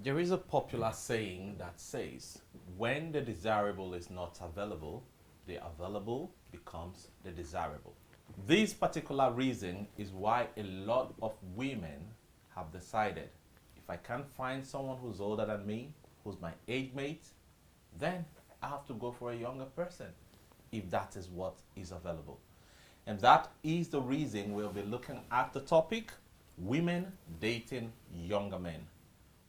There is a popular saying that says, when the desirable is not available, the available becomes the desirable. This particular reason is why a lot of women have decided, if I can't find someone who's older than me, who's my age mate, then I have to go for a younger person if that is what is available. And that is the reason we'll be looking at the topic, women dating younger men.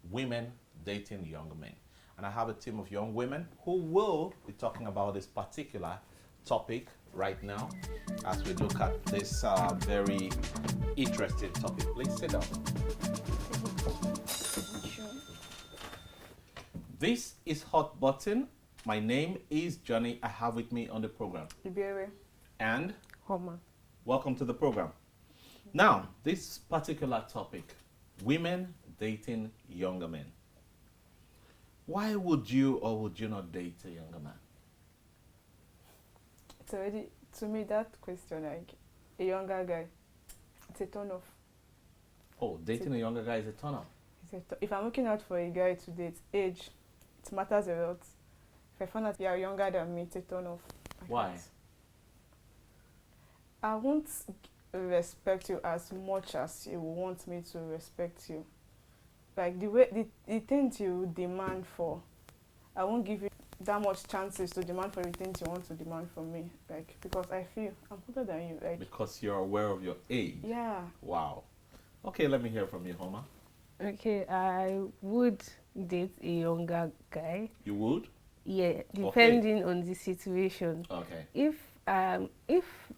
Women dating younger men. And I have a team of young women who will be talking about this particular topic right now as we look at this very interesting topic. Please sit down. This is Hot Button. My name is Johnny. I have with me on the program. Ibere. And Homa. welcome to the program. Now, this particular topic, women dating younger men. Why would you or would you not date a younger man? It's already, to me, that question, like, a younger guy, it's a turn off. Oh, dating a younger guy is a turn off. If I'm looking out for a guy to date, age, it matters a lot. If I find out you're younger than me, it's a turn off. Why? I won't respect you as much as you want me to respect you. Like the things you demand for, I won't give you that much chances to demand for the things you want to demand from me. Like, because I feel I'm older than you. Like, Because you're aware of your age. yeah. Wow. Okay, let me hear from you, Homa. Okay, I would date a younger guy. You would? Yeah, depending on the situation. Okay. If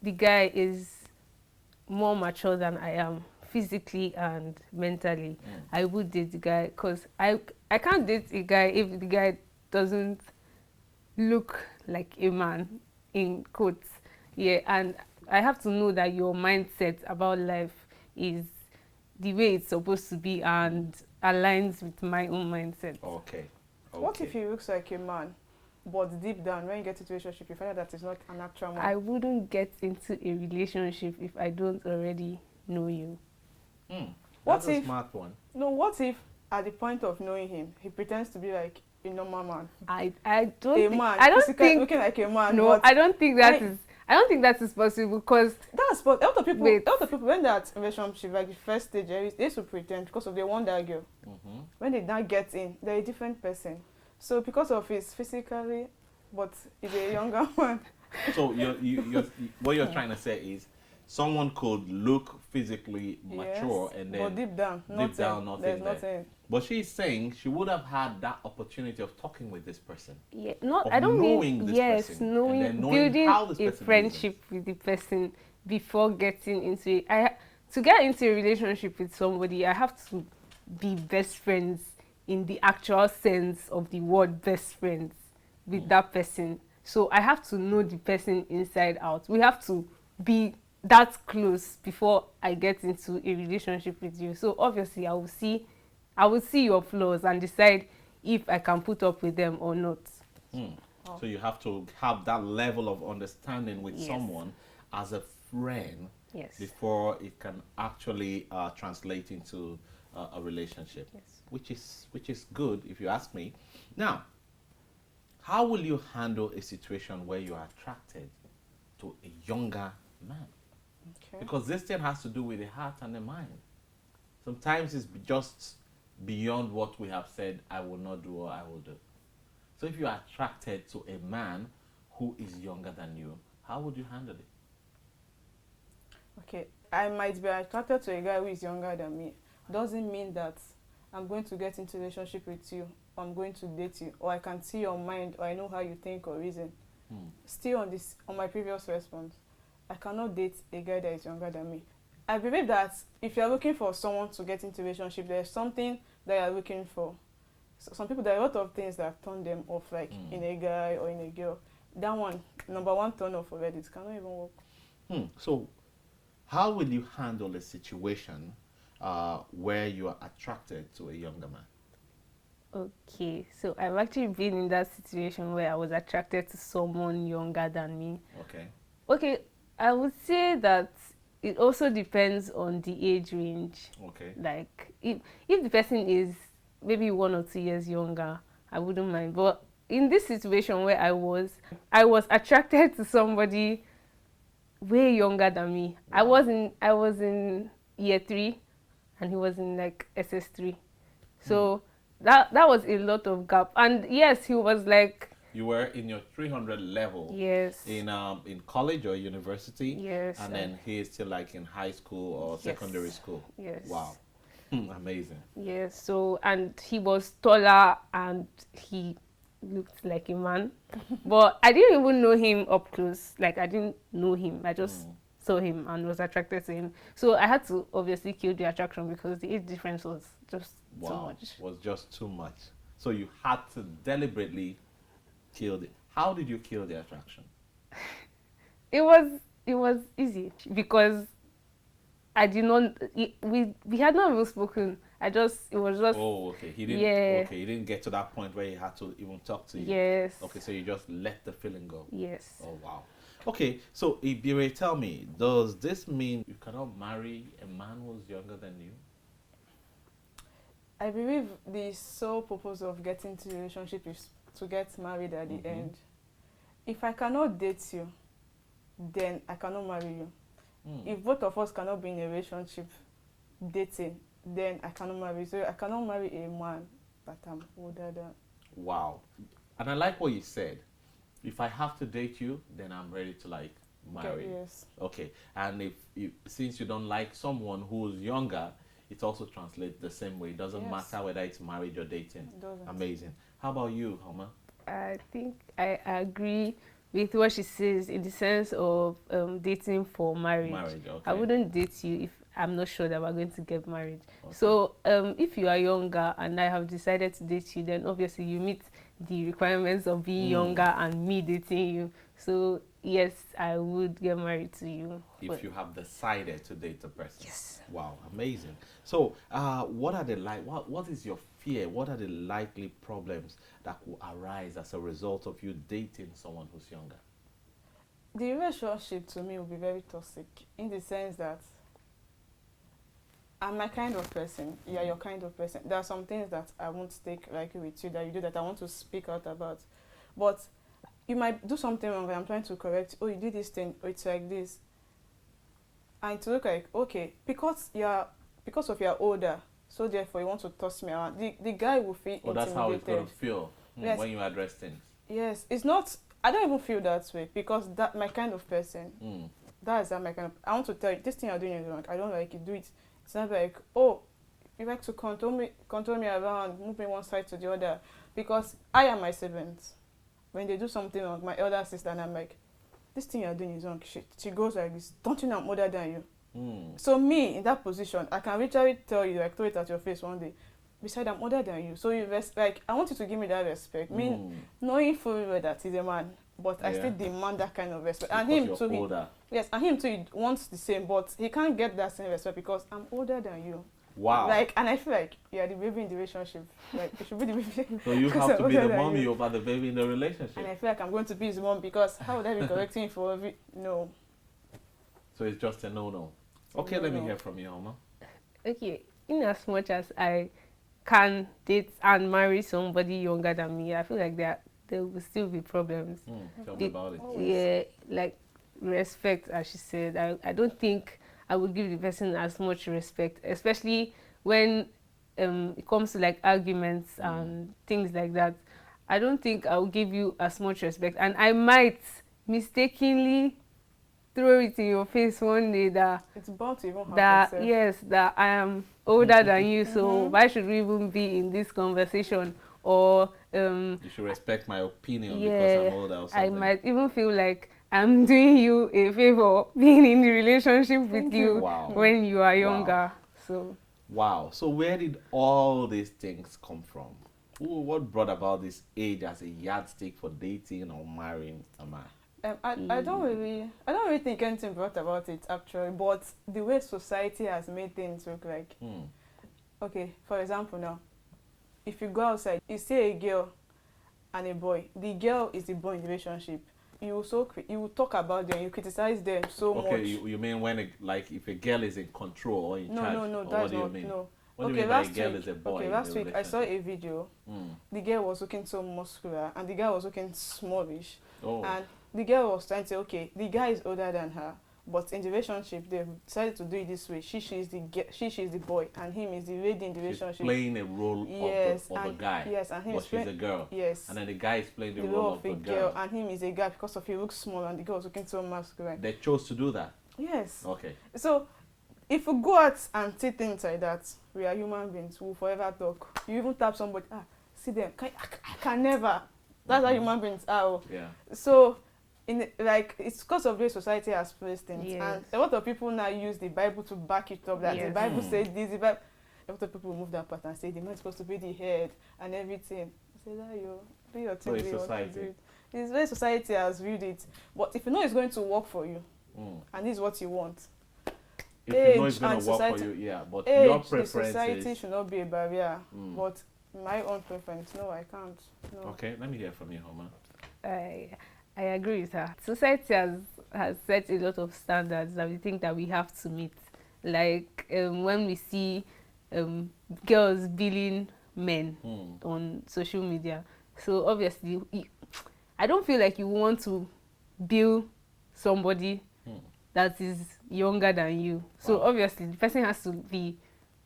the guy is more mature than I am, physically and mentally, I would date the guy, because I can't date a guy if the guy doesn't look like a man, in quotes. Yeah, and I have to know that your mindset about life is the way it's supposed to be and aligns with my own mindset. Okay. What if he looks like a man, but deep down, when you get into a relationship, you find out that he's not an actual man? I wouldn't get into a relationship if I don't already know you. That's What a if- smart one. No, what if at the point of knowing him, he pretends to be like a normal man? I A don't man, think looking like a man. no, but I don't think that I- is possible, because that's but a lot of people. Wait. A lot of people when they're at relationship, like the first stage, they used to pretend because of they want that girl. When they now get in, they're a different person. So because of his physically, but he's a younger man. So what you're trying to say is someone could look physically mature Yes, and but then deep down, deep down nothing there's there. nothing. But she's saying she would have had that opportunity of talking with this person. yeah, not Of I don't knowing mean this yes, person, and knowing, then knowing building how this a person friendship with the person before getting into it. To get into a relationship with somebody, I have to be best friends in the actual sense of the word best friends with that person. So I have to know the person inside out. We have to be that close before I get into a relationship with you. So obviously I will see your flaws and decide if I can put up with them or not. So you have to have that level of understanding with Yes. someone as a friend Yes. before it can actually translate into a relationship. Yes. Which is good if you ask me. Now, how will you handle a situation where you are attracted to a younger man? Okay. Because this thing has to do with the heart and the mind. Sometimes it's just beyond what we have said I will not do or I will do. So if you are attracted to a man who is younger than you, how would you handle it? Okay, I might be attracted to a guy who is younger than me. Doesn't mean that I'm going to get into a relationship with you, or I'm going to date you, or I can see your mind, or I know how you think or reason. Still on my previous response, I cannot date a guy that is younger than me. I believe that if you're looking for someone to get into a relationship, there's something that you're looking for. So some people, there are a lot of things that turn them off, like in a guy or in a girl. That one, number one turn off already, it cannot even work. So how will you handle a situation where you are attracted to a younger man? Okay, so I've actually been in that situation where I was attracted to someone younger than me. Okay. Okay, I would say that it also depends on the age range. Okay. Like if the person is maybe 1 or 2 years younger, I wouldn't mind. But in this situation where I was attracted to somebody way younger than me. Wow. I was in year 3 and he was in like SS3. So that was a lot of gap. And yes, he was like, You were in your 300 level. yes. In college or university. Yes. And then he is still like in high school or secondary school. Yes. Wow. Amazing. Yes. So, and he was taller and he looked like a man. But I didn't even know him up close. Like, I didn't know him. I just saw him and was attracted to him. So I had to obviously kill the attraction because the age difference was just too much. Was just too much. So you had to deliberately kill it. How did you kill the attraction? It was easy because I did not. We had not even spoken. It was just. Oh, okay. He didn't. Yeah. Okay, he didn't get to that point where he had to even talk to you. Yes. Okay, so you just let the feeling go. Yes. Oh wow. Okay, so Ibire, tell me, does this mean you cannot marry a man who's younger than you? I believe the sole purpose of getting into a relationship is to get married at the end. If I cannot date you, then I cannot marry you. If both of us cannot be in a relationship dating, then I cannot marry. So I cannot marry a man that I'm older than. Wow. And I like what you said. If I have to date you, then I'm ready to like marry. Yes. Okay. And if since you don't like someone who's younger, it also translates the same way. It doesn't Yes. matter whether it's marriage or dating. It doesn't. Amazing. How about you, Homa? I think I agree with what she says in the sense of dating for marriage. Marriage, okay. I wouldn't date you if I'm not sure that we're going to get married. Okay. So if you are younger and I have decided to date you, then obviously you meet the requirements of being younger and me dating you. So yes, I would get married to you. If you have decided to date a person. Yes. Wow, amazing. So, what are the what is your fear? What are the likely problems that will arise as a result of you dating someone who's younger? The relationship to me will be very toxic in the sense that I'm my kind of person. You're your kind of person. There are some things that I won't take lightly with you that you do that I want to speak out about. But you might do something wrong and I'm trying to correct. Oh, you did this thing. Oh, it's like this. And to look like, okay, because of you're older, so therefore you want to toss me around. The guy will feel Oh, that's how it's going to feel Yes. when you address things. Yes, it's not. I don't even feel that way because that my kind of person. That is my kind of. I want to tell you this thing you're doing is wrong. I don't like it. Do it. It's not like, oh, you like to control me around, move me one side to the other, because I am my siblings. When they do something wrong, my elder sister, and I'm like, this thing you're doing is wrong. She goes like this. Don't you know I'm older than you? So me in that position, I can literally tell you, like, throw it at your face one day. Besides, I'm older than you, so you like. I want you to give me that respect. Me knowing fully well that he's a man, but I still demand that kind of respect. And Because him you're too. older. Yes, and him too. He wants the same, but he can't get that same respect because I'm older than you. Wow. Like, and I feel like you're the baby in the relationship. Like, you should be the baby. So you because have to I'm be the older than mommy you. over the baby in the And relationship. I feel like I'm going to be his mom because how would I be correcting for every no? So it's just a no-no. Okay, let me No. hear from you, Homa. Okay, in as much as I can date and marry somebody younger than me, I feel like there will still be problems. Tell me about it. Yeah, like respect, as she said. I don't think I would give the person as much respect, especially when it comes to like arguments and things like that. I don't think I will give you as much respect, and I might mistakenly throw it in your face one day that It's bound to even happen. that yes, that I am older than you, so why should we even be in this conversation? Or You should respect my opinion because yeah, I'm older or I something. might even feel like I'm doing you a favor being in the relationship with Thank you you. Wow. when you are Wow. younger. So Wow. So where did all these things come from? What brought about this age as a yardstick for dating or marrying a man? I don't really think anything brought about it actually, but the way society has made things look like. Okay, for example now, if you go outside, you see a girl and a boy. The girl is the boy in the relationship. You will talk about them, you criticize them so much. Okay, you mean when if a girl is in control or in charge? No, or that's what do you not mean? no. What do you Okay, mean by a last girl week. is a boy? Okay, in last the week I saw relationship? a video. Mm. The girl was looking so muscular, and the guy was looking smallish. Oh. And the girl was trying to say, okay, the guy is older than her, but in the relationship they decided to do it this way. She's the boy, and him is the lady in the She's relationship. playing a role Yes, of the and guy. yes, and him But is she's a playing. girl. Yes, And then the guy is playing the the role role of of the a girl. girl, and him is a guy because of he looks small, and the girl was looking so muscular. They chose to do that. Yes. Okay. So, if we go out and see things like that, we are human beings. We'll forever talk. You even tap somebody, see them. I can never. That's how Mhm. human beings are. Oh. Yeah. So, it's because of the way society has placed things, Yes. and a lot of people now use the Bible to back it up. That the Yes. Bible Hmm. said this. The Bible. A lot of people move that part and say the man is supposed to be the head and everything. I say that you do your thing. So it's do what you society. do. It's the way society has viewed it. But if you know it's going to work for you, Mm. and this is what you want, If you know Age it's going and to work for society- you, yeah. But age, your the preference society is... should not be a barrier. Mm. But my own preference, no, I can't. No. Okay, let me hear from you, Homa. I agree with her. Society has set a lot of standards that we think that we have to meet. Like when we see girls billing men Mm. on social media. So obviously, I don't feel like you want to bill somebody Mm. that is younger than you. So Wow. obviously, the person has to be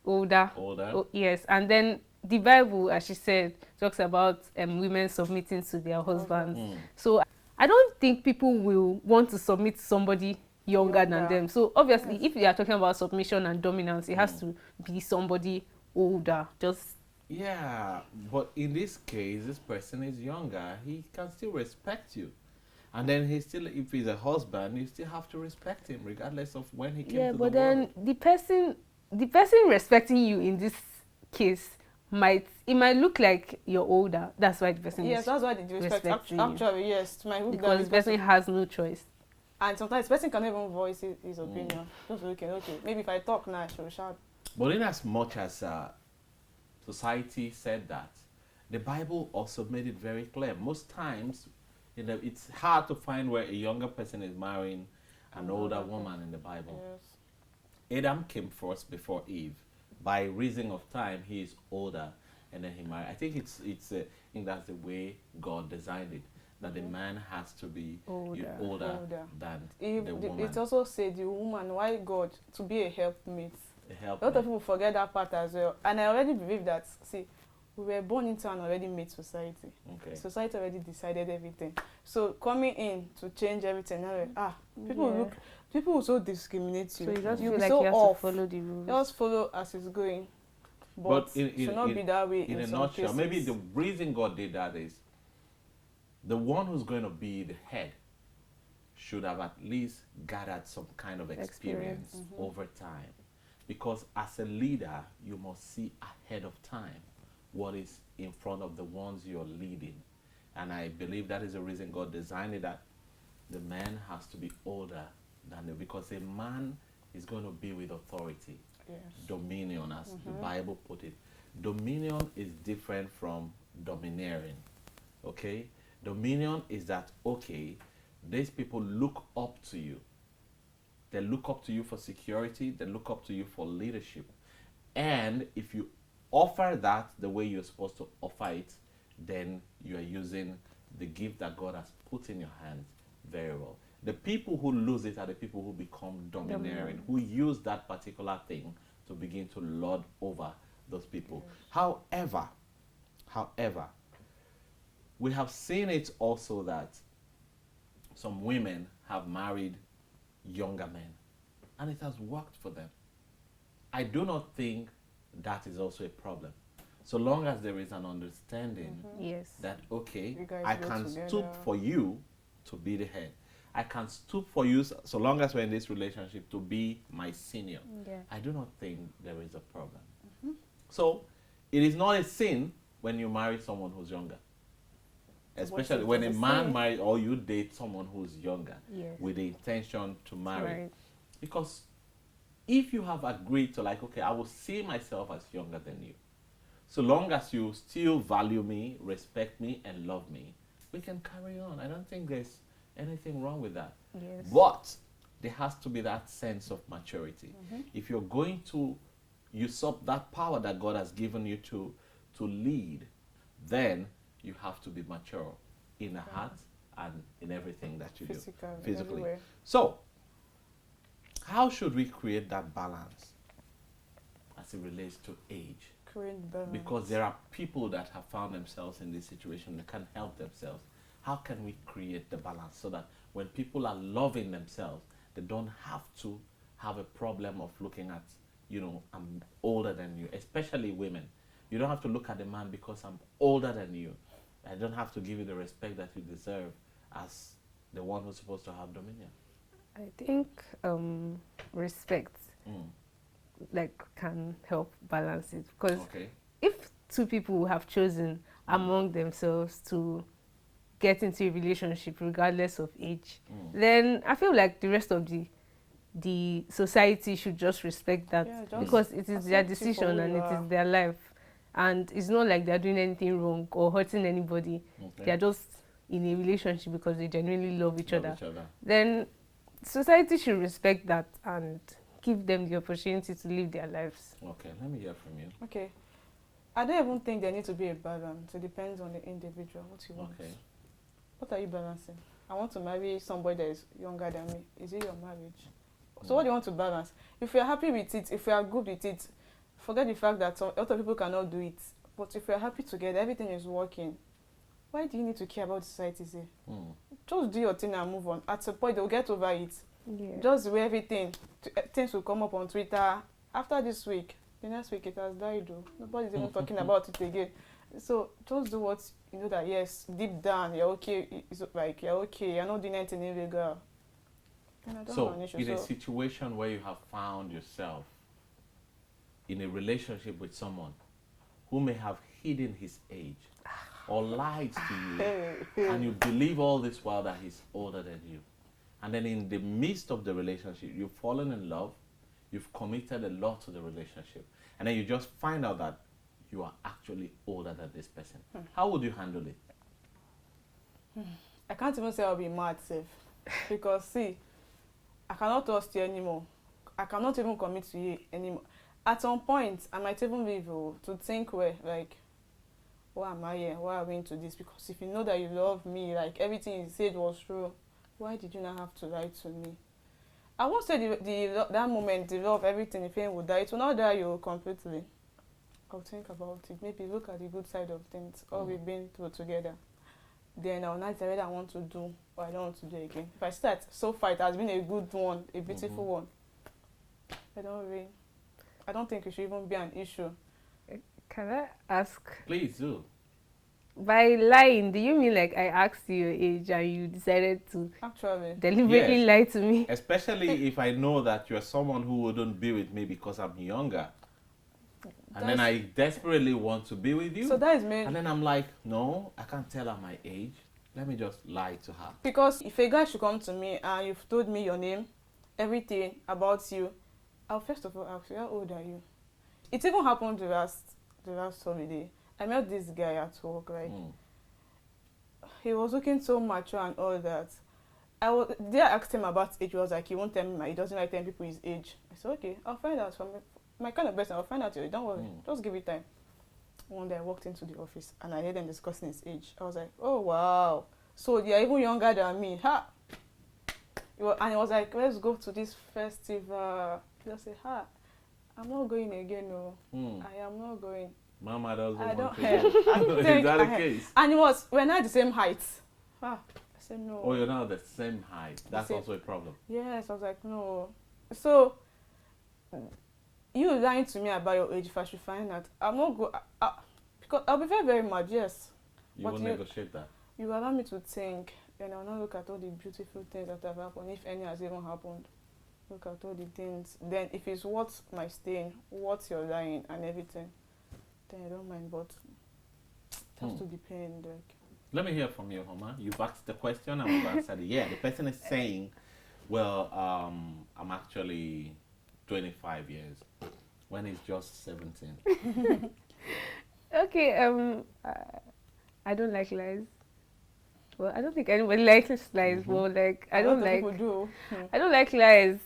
older. Older? Oh, yes, and then the Bible, as she said, talks about women submitting to their husbands. Mm. So I don't think people will want to submit to somebody younger than Younger. them. So obviously, Yes. if you are talking about submission and dominance, it has to be somebody older. Just Yeah, but in this case, this person is younger. He can still respect you. And then if he's a husband, you still have to respect him regardless of when he came yeah, to but the then world. the person respecting you in this case might look like you're older. That's why the person Yes, is that's why the respect. respecting you. Actually, yes, to my hook because the person has no choice. and sometimes the person can even voice his opinion. Just looking, okay, maybe if I talk now, I should shout. But in as much as society said that, the Bible also made it very clear. Most times, it's hard to find where a younger person is marrying an older woman in the Bible. Yes. Adam came first before Eve. By reason of time, he is older, and then he married. I think I think that's the way God designed it. That the man has to be Older. older Older. than If the the- woman. it also said the woman, why God to be a helpmate. A lot of Help. people forget that part as well, and I already believe that. See, we were born into an already made society. Okay. Society already decided everything. So coming in to change everything, now people Yeah. people will so discriminate So you. you just You'll feel be like so you have off. to follow the rules. Just follow as it's going. But, But in- it should not in- be that way In a some nutshell, cases. maybe the reason God did that is the one who's going to be the head should have at least gathered some kind of experience over time. Because as a leader, you must see ahead of time what is in front of the ones you're leading. And I believe that is the reason God designed it, that the man has to be older than because a man is going to be with authority, Yes. dominion, as the Bible put it. Dominion is different from domineering. Okay? Dominion is that, okay, these people look up to you. They look up to you for security, they look up to you for leadership. And if you offer that the way you're supposed to offer it, then you are using the gift that God has put in your hands very well. The people who lose it are the people who become domineering, who use that particular thing to begin to lord over those people. However, we have seen it also that some women have married younger men, and it has worked for them. I do not think that is also a problem, so long as there is an understanding Yes. that, okay, You guys I go can together. stoop for you to be the head. I can stoop for you so long as we're in this relationship to be my senior. Yeah. I do not think there is a problem. So it is not a sin when you marry someone who's younger. Especially it when a doesn't man say. marries or you date someone who's younger Yes. with the intention to marry. Right. Because if you have agreed to, like, okay, I will see myself as younger than you, so long as you still value me, respect me, and love me, we can carry on. I don't think there's anything wrong with that. Yes. But there has to be that sense of maturity. If you're going to usurp that power that God has given you to lead, then you have to be mature in the heart and in everything that you do physically. Everywhere. So, how should we create that balance as it relates to age? Create balance. Because there are people that have found themselves in this situation, they can't help themselves. How can we create the balance so that when people are loving themselves, they don't have to have a problem of looking at, I'm older than you, especially women. You don't have to look at the man because I'm older than you. I don't have to give you the respect that you deserve as the one who's supposed to have dominion. I think respect can help balance it, because if two people have chosen among themselves to get into a relationship regardless of age, then I feel like the rest of the society should just respect that, because it is their decision and it is their life, and it's not like they're doing anything wrong or hurting anybody. They're just in a relationship because they genuinely love each other. Then society should respect that and give them the opportunity to live their lives. Okay, let me hear from you. Okay. I don't even think there needs to be a balance. It depends on the individual, what you want. Okay. What are you balancing? I want to marry somebody that is younger than me. Is it your marriage? So what do you want to balance? If you're happy with it, if you are good with it, forget the fact that a lot of people cannot do it. But if you're happy together, everything is working, why do you need to care about what society say? Just do your thing and move on. At some point, they'll get over it. Yeah. Just do everything. Things will come up on Twitter. After this week, the next week it has died though. Nobody's even talking about it again. So just do what you know that yes, deep down you're okay. It's like you're okay. You're not doing anything illegal. So in a situation where you have found yourself in a relationship with someone who may have hidden his age or lied to you, and you believe all this while that he's older than you, and then in the midst of the relationship you've fallen in love, you've committed a lot to the relationship, and then you just find out that you are actually older than this person. How would you handle it? I can't even say I'll be mad safe, because see, I cannot trust you anymore. I cannot even commit to you anymore. At some point, I might even be able to think, why am I here? Why are we into this? Because if you know that you love me, like everything you said was true, why did you not have to lie to me? I won't say that moment, the love, everything, the pain will die. It will not die you completely. I'll think about it. Maybe look at the good side of things, all we've been through together. Then I'll not decide whether I want to do or I don't want to do again. If I start, so far it has been a good one, a beautiful one. I don't think it should even be an issue. Can I ask? Please do. By lying, do you mean like I asked you your age and you decided to deliberately lie to me? Especially if I know that you're someone who wouldn't be with me because I'm younger. And then I desperately want to be with you. So that is me. And then I'm like, no, I can't tell her my age. Let me just lie to her. Because if a guy should come to me and you've told me your name, everything about you, I'll first of all ask you, how old are you? It even happened the last holiday. I met this guy at work, he was looking so mature and all that. I asked him about age. He was like, he won't tell me, he doesn't like telling people his age. I said, okay, I'll find out from my kind of person. I'll find out your age. Don't worry, just give it time. One day I walked into the office and I heard them discussing his age. I was like, oh wow, so you're even younger than me, ha! And he was like, let's go to this festival. I said, I'm not going again, no. I am not going. Mama doesn't want to. Is that the case? And we're not the same height. I said, no. Oh, you're not the same height. That's also a problem. Yes, I was like, no. So, you lying to me about your age, if I should find out, I'm not going, because I'll be very, very mad, yes. You won't negotiate that? You allow me to think, and I'll not look at all the beautiful things that have happened, if any has even happened. Look at all the things. Then, if it's worth my staying, worth your lying and everything, then I don't mind, but it has to depend. Let me hear from you, Homa. You've asked the question and we've answered it. Yeah, the person is saying, well, I'm actually 25 years when he's just 17. Okay, I don't like lies. Well, I don't think anybody likes lies, but I don't like lies,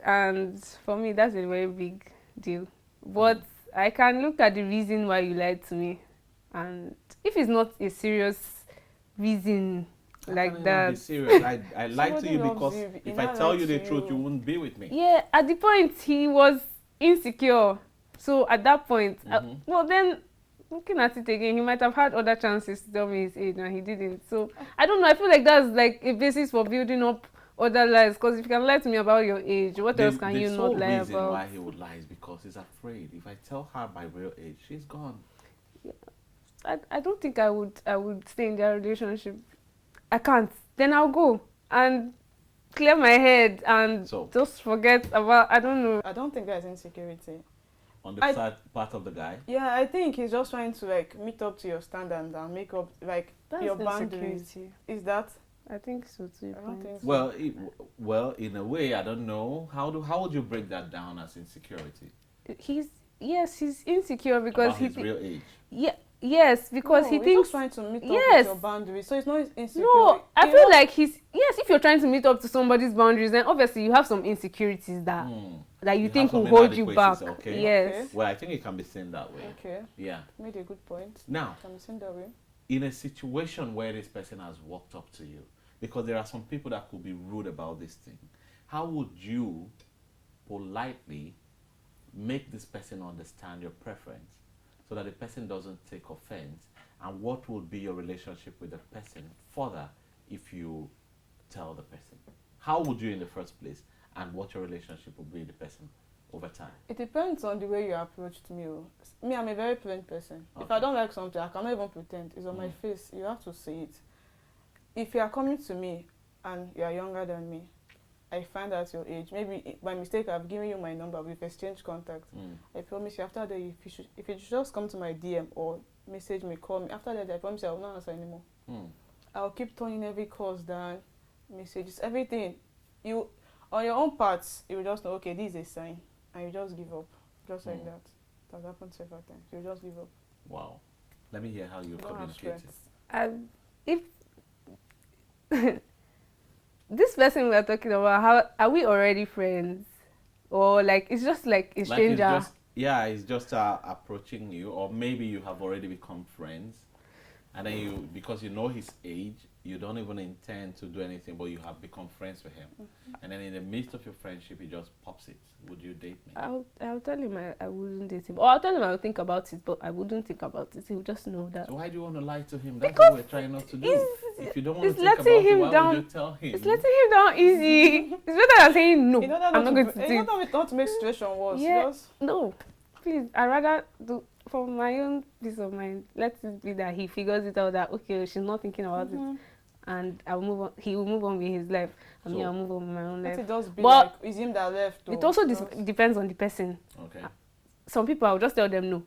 and for me that's a very big deal. But I can look at the reason why you lied to me, and if it's not a serious reason How like can I not that, be serious? I lied to Somebody you loves because you. He if I now tell lied you the to truth, you you. wouldn't be with me. yeah, at the point he was insecure. So at that point, well then, looking at it again, he might have had other chances to tell me his age and he didn't. So I don't know. I feel like that's like a basis for building up other lies. Because if you can lie to me about your age, what else can you not sole lie reason about? why he would lie is because he's afraid. If I tell her my real age, she's gone. I don't think I would stay in their relationship. I can't. Then I'll go and clear my head and So- just forget about, I don't know. I don't think that's insecurity. On the side part of the guy. Yeah, I think he's just trying to like meet up to your standards and make up like That's your boundaries. insecurity. Is that? I think so too. I don't think so. Well, in a way, I don't know. How would you break that down as insecurity? He's insecure because About he his real age. yes, because No, he he's thinks just trying to meet up yes. with your boundaries. So it's not insecure. no. I You feel know- like if you're trying to meet up to somebody's boundaries, then obviously you have some insecurities that that you have think will some hold you back. inadequacies, okay? Yes. Okay. Well, I think it can be seen that way. Okay, Yeah. made a good point. Now, Can we send that way? in a situation where this person has walked up to you, because there are some people that could be rude about this thing, how would you politely make this person understand your preference so that the person doesn't take offense? And what would be your relationship with the person further if you tell the person? How would you in the first place, and what your relationship would be with the person over time? It depends on the way you approached me. Oh. Me, I'm a very plain person. If Okay. I don't like something, I cannot even pretend. It's on my face. You have to see it. If you are coming to me and you are younger than me, I find out your age. Maybe by mistake I've given you my number. We've exchanged contact. I promise you after that, if you should just come to my DM or message me, call me. After that, I promise you I will not answer anymore. I'll keep turning every calls down, messages, everything. You, on your own parts, you will just know, okay, this is a sign, and you just give up, just like that. It has happened several times. You just give up. Wow. Let me hear how you You don't have communicate. strength. If this person we are talking about, how are we already friends, or like it's just like a stranger? It's just approaching you, or maybe you have already become friends, and then because you know his age, you don't even intend to do anything, but you have become friends with him, and then in the midst of your friendship, he just pops it. Would you date me? I'll tell him I wouldn't date him, or I'll tell him I'll think about it, but I wouldn't think about it. He'll just know that. So why do you want to lie to him? That's what we're trying not to do. If you don't want to it's think about letting it, him why down. would you tell him? It's letting him down easy. It's better than saying no. In order I'm not going to in do order it. not to make situation worse. Yeah. Just No, please. I rather do for my own peace of mind. Let it be that he figures it out that okay, she's not thinking about it, and I'll move on. He will move on with his life, and me So- I'll move on with my own let life. it just be But like it's him that left. It or also not. depends on the person. Okay. Some people I'll just tell them no.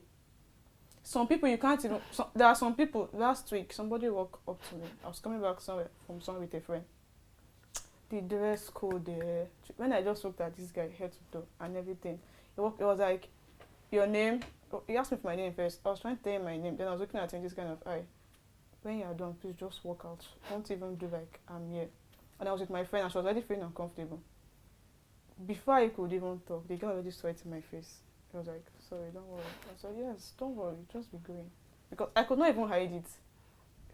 Some people you can't even. There are some people. Last week, somebody walked up to me. I was coming back from somewhere with a friend. The dress code, when I just looked at this guy head to toe and everything, it was like, your name. He asked me for my name first. I was trying to tell him my name. Then I was looking at him this kind of eye. When you are done, please just walk out. Don't even do like I'm here. And I was with my friend and she was already feeling uncomfortable. Before I could even talk, the guy already saw it in my face. He was like, sorry, don't worry. I said, yes, don't worry, just be going. Because I could not even hide it.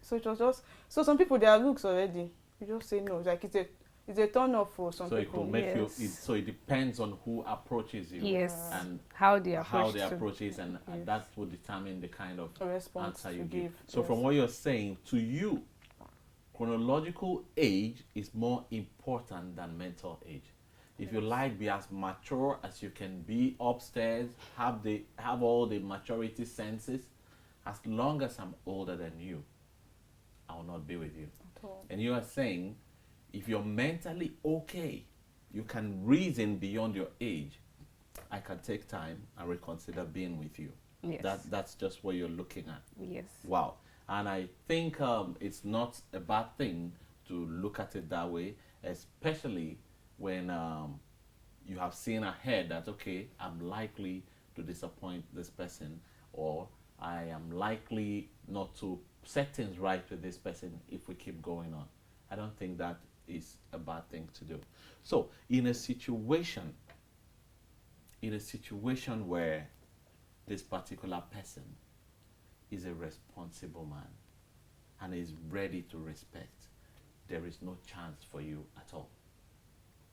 So it was just, so some people, their looks already, you just say no. Like it's a turn off for some So it people. could make Yes. so it depends on who approaches you. Yes. And How they approach. how they to- approach it, and Yes. that will determine the kind of A response answer to you give. give. So yes. from what you're saying, to you, chronological age is more important than mental age. If you like, be as mature as you can be upstairs, have all the maturity senses. As long as I'm older than you, I will not be with you. At all. And you are saying, if you're mentally okay, you can reason beyond your age. I can take time and reconsider being with you. Yes. That's just what you're looking at. Yes. Wow. And I think it's not a bad thing to look at it that way, especially when you have seen ahead that, okay, I'm likely to disappoint this person, or I am likely not to set things right with this person if we keep going on. I don't think that is a bad thing to do. So in a situation where this particular person is a responsible man and is ready to respect, there is no chance for you at all.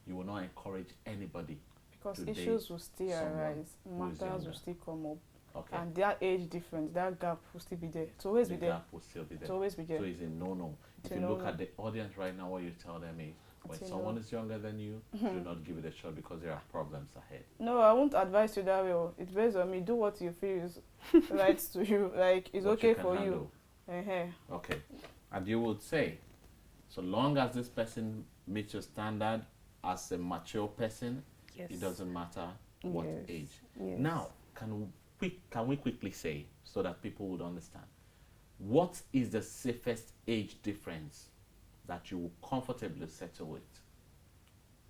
You will not encourage anybody Because to date issues will still someone arise, who is matters younger. will still come up, Okay. and that age difference, that gap will still be there. To always The be there. gap will still be there. To always be there. So it's a no-no. If It's a you look no-no. at the audience right now, what you tell them is, when It's a someone no. is younger than you, do not give it a shot because there are problems ahead. No, I won't advise you that way. It's based on me. Do what you feel is right to you. Like it's What okay can for handle. you. Okay. And you would say, so long as this person meets your standard as a mature person, Yes. it doesn't matter what Yes. age. Yes. Now, can we quickly say, so that people would understand, what is the safest age difference that you will comfortably settle with?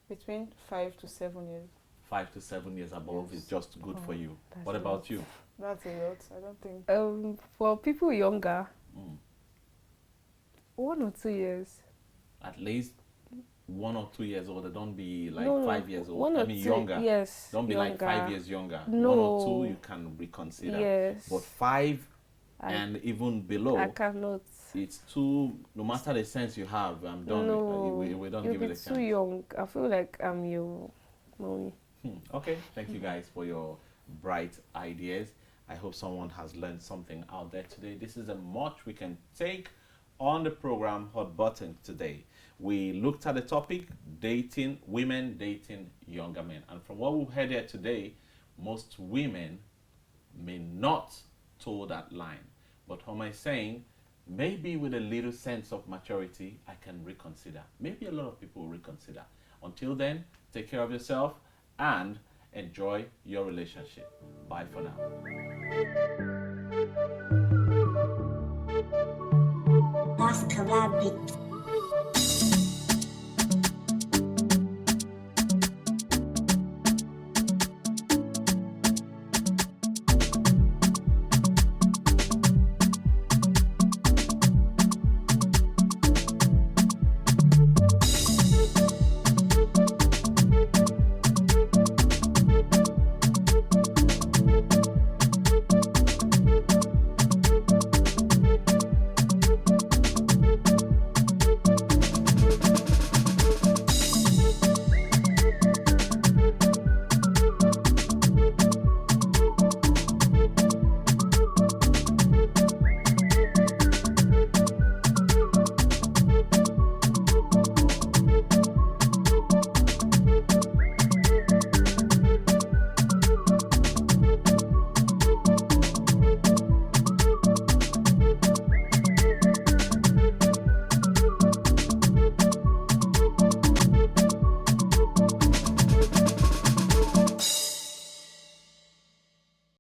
Between 5 to 7 years. 5 to 7 years above Yes. is just good for Oh, you. that's What a about lot. you? That's a lot. I don't think. For people younger, Mm. 1 or 2 years. At least 1 or 2 years older. Don't be like No, 5 years old. 1 I or mean 2, younger. Yes. Don't be like 5 younger. years younger. No. 1 or 2 you can reconsider. Yes. But 5 I- and even below, I cannot. it's too. No matter the sense you have, I'm done. No, We don't you'll give be it a too chance. young. I feel like I'm your mommy. Okay, thank you guys for your bright ideas. I hope someone has learned something out there today. This is a much we can take on the program Hot Button today. We looked at the topic, women dating younger men. And from what we've heard here today, most women may not toe that line. But Homa is saying, maybe with a little sense of maturity, I can reconsider. Maybe a lot of people will reconsider. Until then, take care of yourself and enjoy your relationship. Bye for now. Last collab beat.